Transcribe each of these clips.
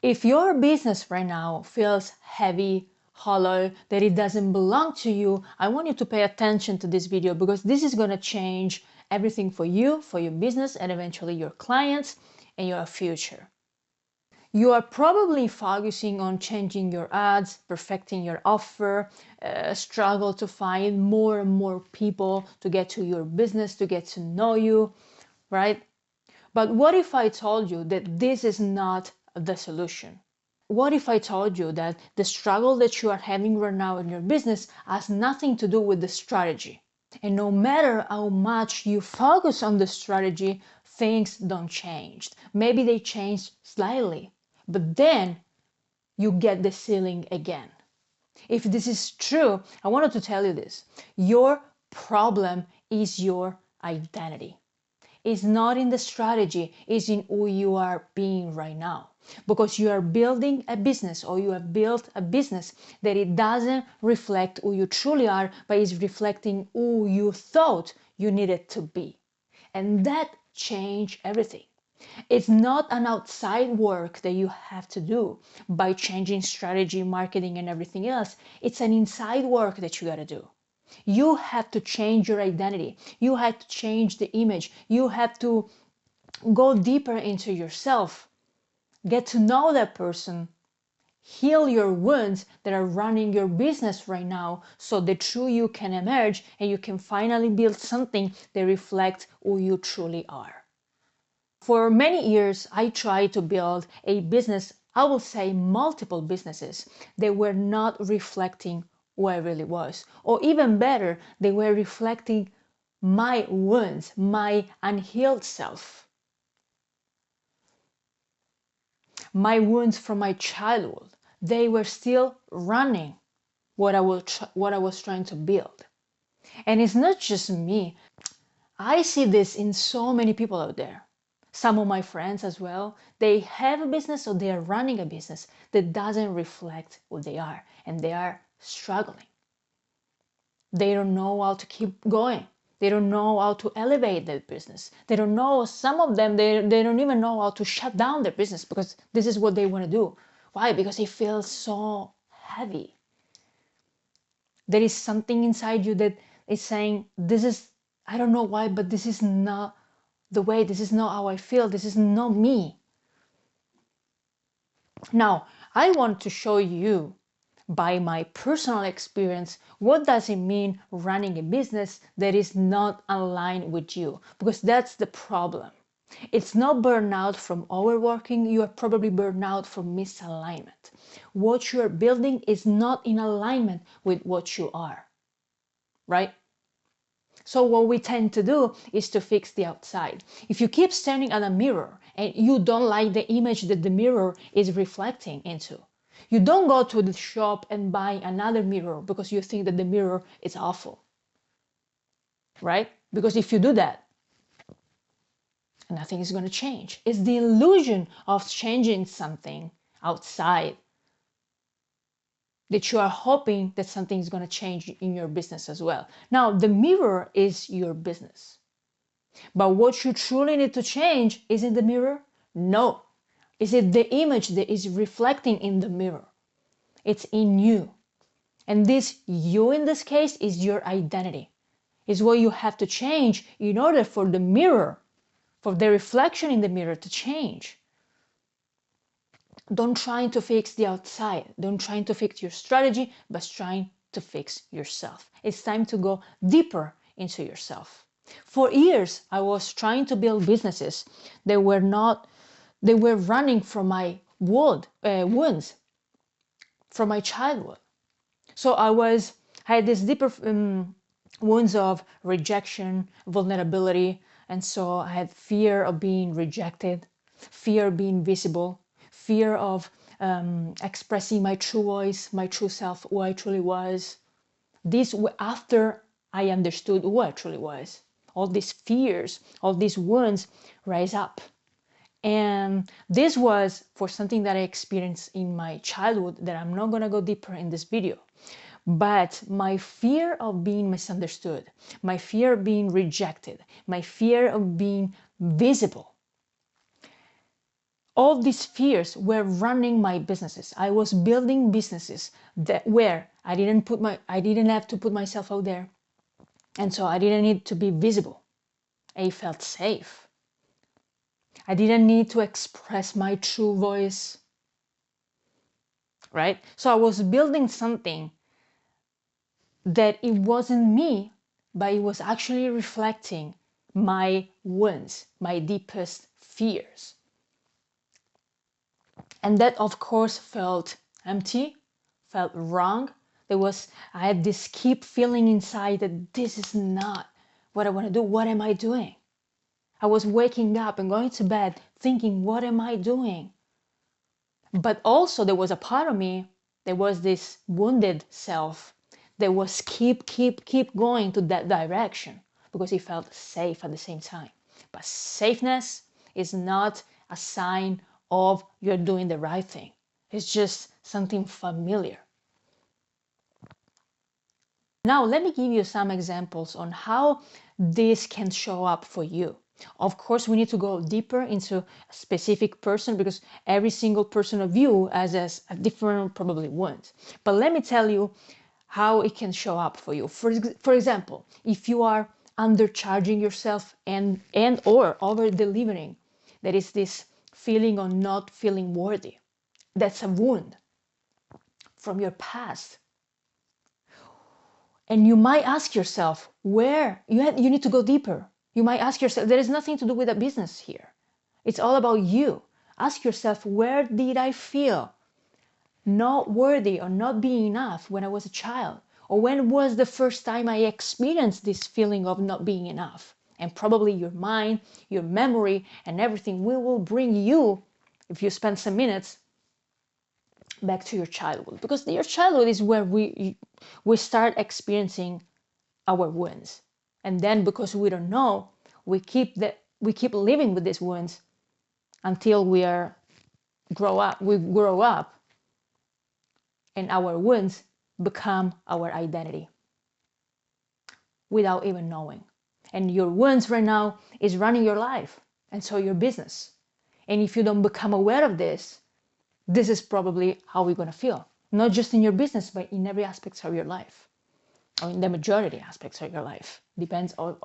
If your business right now feels heavy, hollow, that it doesn't belong to you, I want you to pay attention to this video because this is going to change everything for you, for your business, and eventually your clients and your future. You are probably focusing on changing your ads, perfecting your offer, struggle to find more and more people to get to your business, to get to know you, right? But what if I told you that this is not the solution? What if I told you that the struggle that you are having right now in your business has nothing to do with the strategy? And no matter how much you focus on the strategy, things don't change. Maybe they change slightly, but then you get the ceiling again. If this is true, I wanted to tell you this. Your problem is your identity. It's not in the strategy, it's in who you are being right now. Because you are building a business, or you have built a business that it doesn't reflect who you truly are, but is reflecting who you thought you needed to be. And that changed everything. It's not an outside work that you have to do by changing strategy, marketing, and everything else. It's an inside work that you got to do. You have to change your identity. You have to change the image. You have to go deeper into yourself. Get to know that person. Heal your wounds that are running your business right now so the true you can emerge and you can finally build something that reflects who you truly are. For many years, I tried to build a business, I will say multiple businesses, that were not reflecting who I really was. Or even better, they were reflecting my wounds, my unhealed self, my wounds from my childhood. They were still running what I was trying to build. And it's not just me. I see this in so many people out there. Some of my friends as well, they have a business or they are running a business that doesn't reflect who they are, and they are struggling. They don't know how to keep going. They don't know how to elevate their business. They don't know, some of them, they don't even know how to shut down their business because this is what they want to do. Why? Because they feel so heavy. There is something inside you that is saying, this is, I don't know why, but this is not the way, this is not how I feel, this is not me. Now, I want to show you by my personal experience, what does it mean running a business that is not aligned with you? Because that's the problem. It's not burnout from overworking, you are probably burnout from misalignment. What you are building is not in alignment with what you are, right? So what we tend to do is to fix the outside. If you keep staring at a mirror and you don't like the image that the mirror is reflecting into, you don't go to the shop and buy another mirror because you think that the mirror is awful, right? Because if you do that, nothing is going to change. It's the illusion of changing something outside that you are hoping that something is going to change in your business as well. Now, the mirror is your business. But what you truly need to change, is it the mirror? No. Is it the image that is reflecting in the mirror? It's in you. And this you in this case is your identity. Is what you have to change in order for the mirror, for the reflection in the mirror to change. Don't try to fix the outside. Don't try to fix your strategy, but try to fix yourself. It's time to go deeper into yourself. For years, I was trying to build businesses that were running from my wounds, from my childhood. So I had these deeper wounds of rejection, vulnerability, and so I had fear of being rejected, fear of being visible, fear of expressing my true voice, my true self, who I truly was. This after I understood who I truly was. All these fears, all these wounds rise up. And this was for something that I experienced in my childhood that I'm not going to go deeper in this video. But my fear of being misunderstood, my fear of being rejected, my fear of being visible, all these fears were running my businesses. I was building businesses where I didn't have to put myself out there. And so I didn't need to be visible. I felt safe. I didn't need to express my true voice. Right? So I was building something that it wasn't me, but it was actually reflecting my wounds, my deepest fears. And that, of course, felt empty, felt wrong. I had this keep feeling inside that this is not what I want to do. What am I doing? I was waking up and going to bed thinking, what am I doing? But also there was a part of me, there was this wounded self that was keep going to that direction because it felt safe at the same time. But safeness is not a sign of you're doing the right thing. It's just something familiar. Now, let me give you some examples on how this can show up for you. Of course, we need to go deeper into a specific person because every single person of you has a different probably wound. But let me tell you how it can show up for you. For example, if you are undercharging yourself and or over-delivering, there is this feeling of not feeling worthy. That's a wound from your past. And you might ask yourself, where? You need to go deeper. You might ask yourself, there is nothing to do with a business here. It's all about you. Ask yourself, where did I feel not worthy or not being enough when I was a child? Or when was the first time I experienced this feeling of not being enough? And probably your mind, your memory, and everything will bring you, if you spend some minutes, back to your childhood, because your childhood is where we start experiencing our wounds, and then because we don't know, we keep living with these wounds until we grow up, and our wounds become our identity without even knowing. And your wounds right now is running your life, and so your business. And if you don't become aware of this is probably how we're going to feel, not just in your business, but in every aspect of your life, or in the majority aspects of your life. Depends on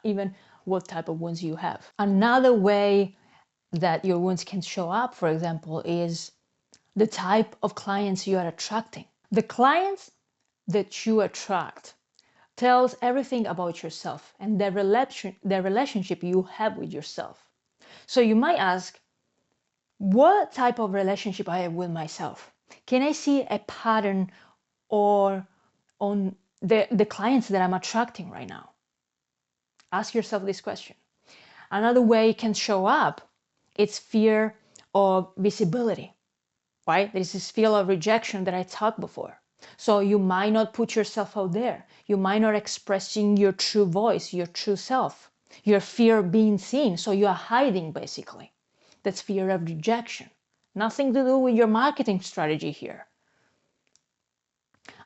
even what type of wounds you have. Another way that your wounds can show up, for example, is the type of clients you are attracting. The clients that you attract tells everything about yourself and the relationship you have with yourself. So you might ask, what type of relationship I have with myself? Can I see a pattern or on the clients that I'm attracting right now? Ask yourself this question. Another way it can show up, it's fear of visibility, right? There's this fear of rejection that I talked before. So you might not put yourself out there. You might not expressing your true voice, your true self. Your fear of being seen, so you are hiding basically. That's fear of rejection. Nothing to do with your marketing strategy here.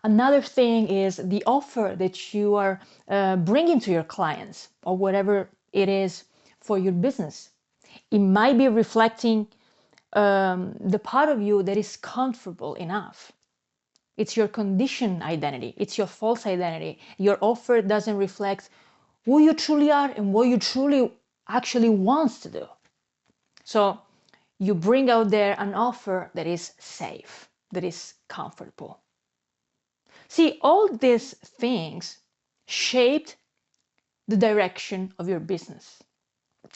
Another thing is the offer that you are bringing to your clients, or whatever it is for your business. It might be reflecting the part of you that is comfortable enough. It's your conditioned identity. It's your false identity. Your offer doesn't reflect who you truly are and what you truly actually wants to do. So you bring out there an offer that is safe, that is comfortable. See, all these things shaped the direction of your business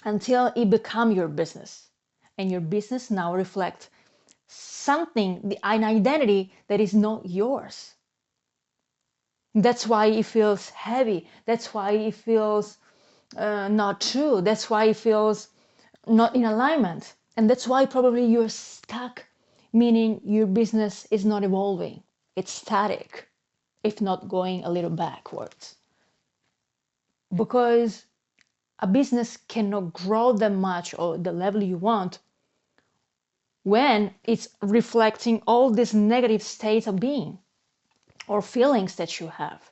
until it became your business. And your business now reflects something, an identity that is not yours. That's why it feels heavy. That's why it feels not true. That's why it feels not in alignment. And that's why probably you're stuck, meaning your business is not evolving. It's static, if not going a little backwards. Because a business cannot grow that much or the level you want when it's reflecting all these negative states of being or feelings that you have.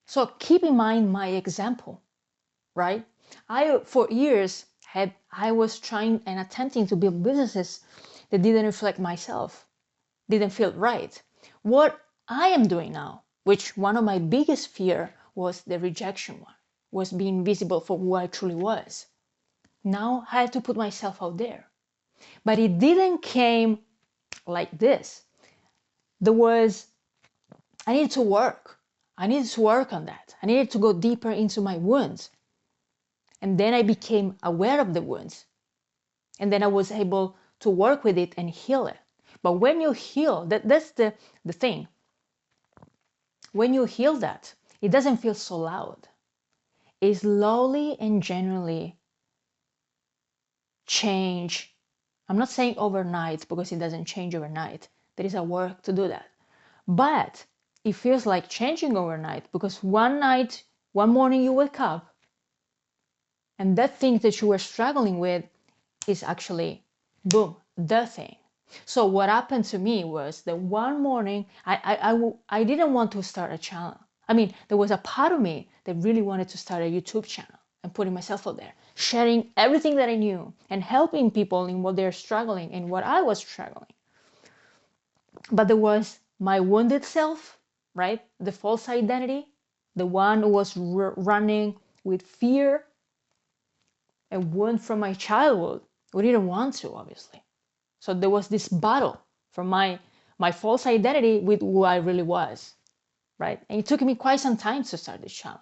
So keep in mind my example, right? I, for years, I was trying and attempting to build businesses that didn't reflect myself, didn't feel right. What I am doing now, which one of my biggest fear was the rejection one, was being visible for who I truly was. Now I had to put myself out there. But it didn't came like this. I needed to work. I needed to work on that. I needed to go deeper into my wounds. And then I became aware of the wounds. And then I was able to work with it and heal it. But when you heal, that's the thing. When you heal that, it doesn't feel so loud. It slowly and genuinely change. I'm not saying overnight because it doesn't change overnight. There is a work to do that. But it feels like changing overnight because one morning you wake up and that thing that you were struggling with is actually, boom, the thing. So what happened to me was that one morning, I didn't want to start a channel. I mean, there was a part of me that really wanted to start a YouTube channel and putting myself out there, sharing everything that I knew and helping people in what they're struggling and what I was struggling. But there was my wounded self, right? The false identity, the one who was running with fear, a wound from my childhood. We didn't want to, obviously. So there was this battle from my false identity with who I really was, right? And it took me quite some time to start this channel.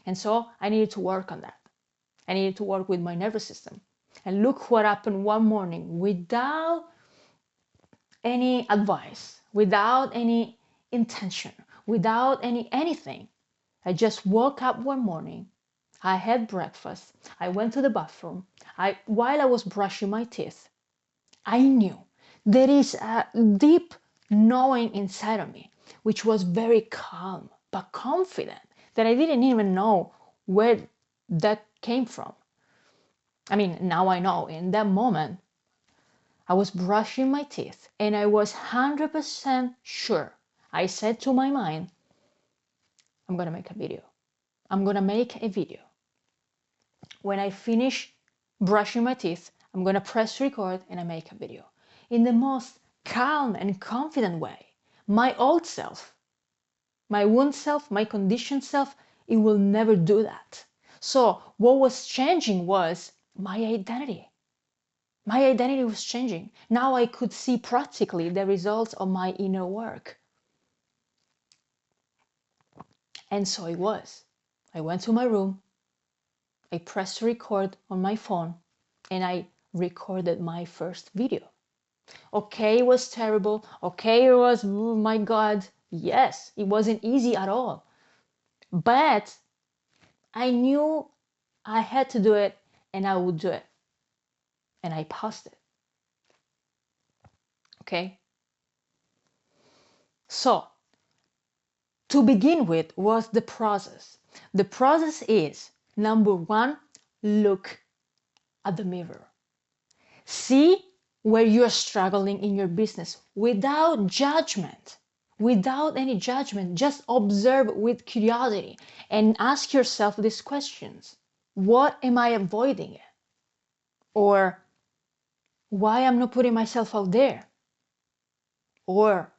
And so I needed to work on that. I needed to work with my nervous system. And look what happened one morning without any advice, without any intention, without anything. I just woke up one morning. I had breakfast. I went to the bathroom. While I was brushing my teeth, I knew there is a deep knowing inside of me, which was very calm but confident, that I didn't even know where that came from. I mean, now I know. In that moment, I was brushing my teeth and I was 100% sure. I said to my mind, I'm going to make a video. I'm going to make a video. When I finish brushing my teeth, I'm going to press record and I make a video. In the most calm and confident way. My old self, my wound self, my conditioned self, it will never do that. So what was changing was my identity. My identity was changing. Now I could see practically the results of my inner work. And so it was. I went to my room, I pressed record on my phone, and I recorded my first video. Okay, it was terrible. Okay, it was, oh my God. Yes, it wasn't easy at all. But I knew I had to do it and I would do it. And I passed it. Okay? So, to begin with was the process. The process is, number one, look at the mirror. See where you're struggling in your business without judgment. Without any judgment, just observe with curiosity and ask yourself these questions. What am I avoiding? Or why I'm not putting myself out there? Or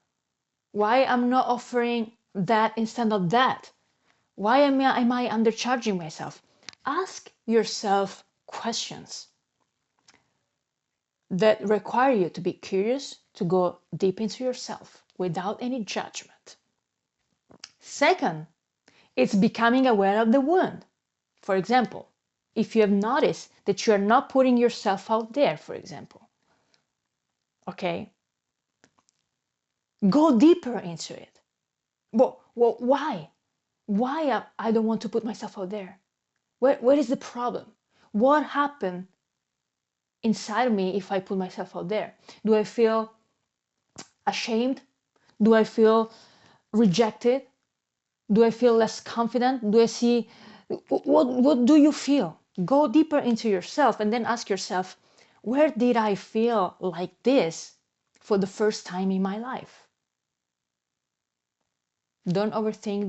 why I'm not offering that instead of that? Why am I undercharging myself? Ask yourself questions that require you to be curious, to go deep into yourself without any judgment. Second, it's becoming aware of the wound. For example, if you have noticed that you are not putting yourself out there, for example, okay, go deeper into it. Well, why? Why I don't want to put myself out there? Where is the problem? What happened inside of me if I put myself out there? Do I feel ashamed? Do I feel rejected? Do I feel less confident? Do I see, what do you feel? Go deeper into yourself and then ask yourself, where did I feel like this for the first time in my life? Don't overthink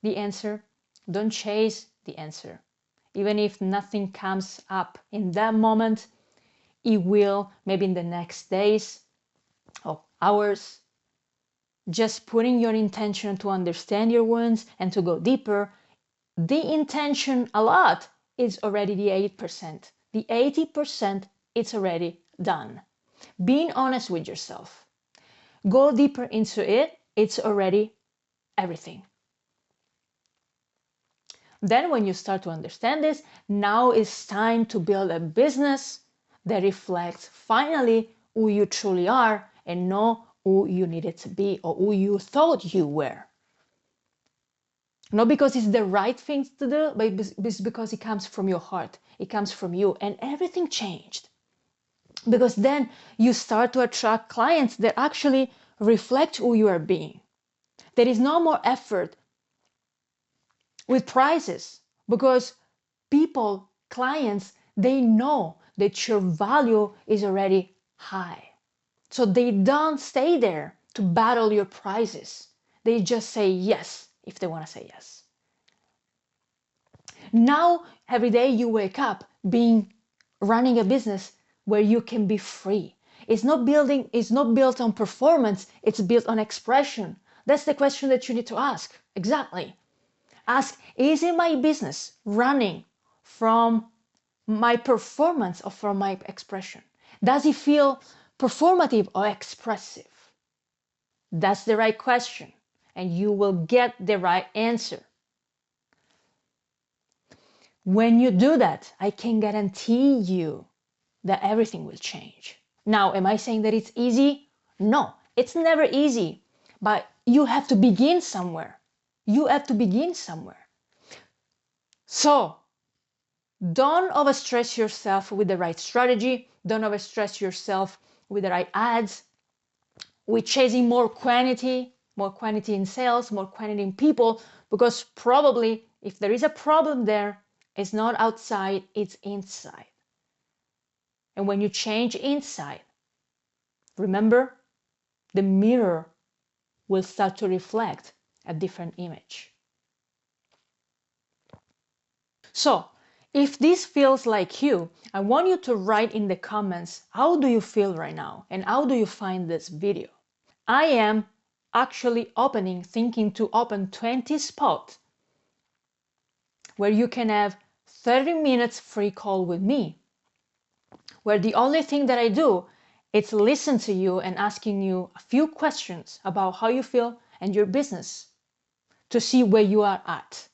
the answer. Don't chase the answer. Even if nothing comes up in that moment, it will maybe in the next days or hours. Just putting your intention to understand your wounds and to go deeper, the intention a lot is already the 8%. The 80%, it's already done. Being honest with yourself. Go deeper into it, it's already everything. Then when you start to understand this, now it's time to build a business that reflects finally who you truly are and not who you needed to be or who you thought you were. Not because it's the right thing to do, but it's because it comes from your heart. It comes from you, and everything changed. Because then you start to attract clients that actually reflect who you are being. There is no more effort with prices because people, clients, they know that your value is already high. So they don't stay there to battle your prices. They just say yes if they want to say yes. Now, every day you wake up running a business where you can be free. It's not built on performance, it's built on expression. That's the question that you need to ask. Exactly. Ask, is it my business running from my performance or from my expression? Does it feel performative or expressive? That's the right question, and you will get the right answer. When you do that, I can guarantee you that everything will change. Now, am I saying that it's easy? No, it's never easy, but you have to begin somewhere. You have to begin somewhere. So, don't overstress yourself with the right strategy. Don't overstress yourself with the right ads, with chasing more quantity in sales, more quantity in people, because probably if there is a problem there, it's not outside, it's inside. And when you change inside, remember, the mirror will start to reflect a different image. So, if this feels like you, I want you to write in the comments, how do you feel right now? And how do you find this video? I am actually thinking to open 20 spots where you can have 30 minutes free call with me, where the only thing that I do is listen to you and asking you a few questions about how you feel and your business to see where you are at.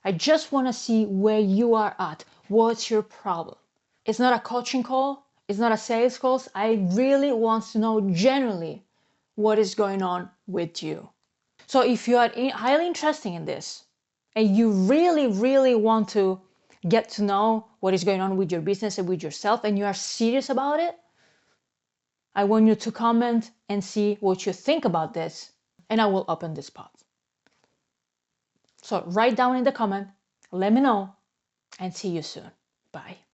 I just want to see where you are at. What's your problem? It's not a coaching call. It's not a sales call. I really want to know generally what is going on with you. So if you are highly interested in this and you really, really want to get to know what is going on with your business and with yourself and you are serious about it, I want you to comment and see what you think about this, and I will open this spot. So write down in the comment, let me know, and see you soon. Bye.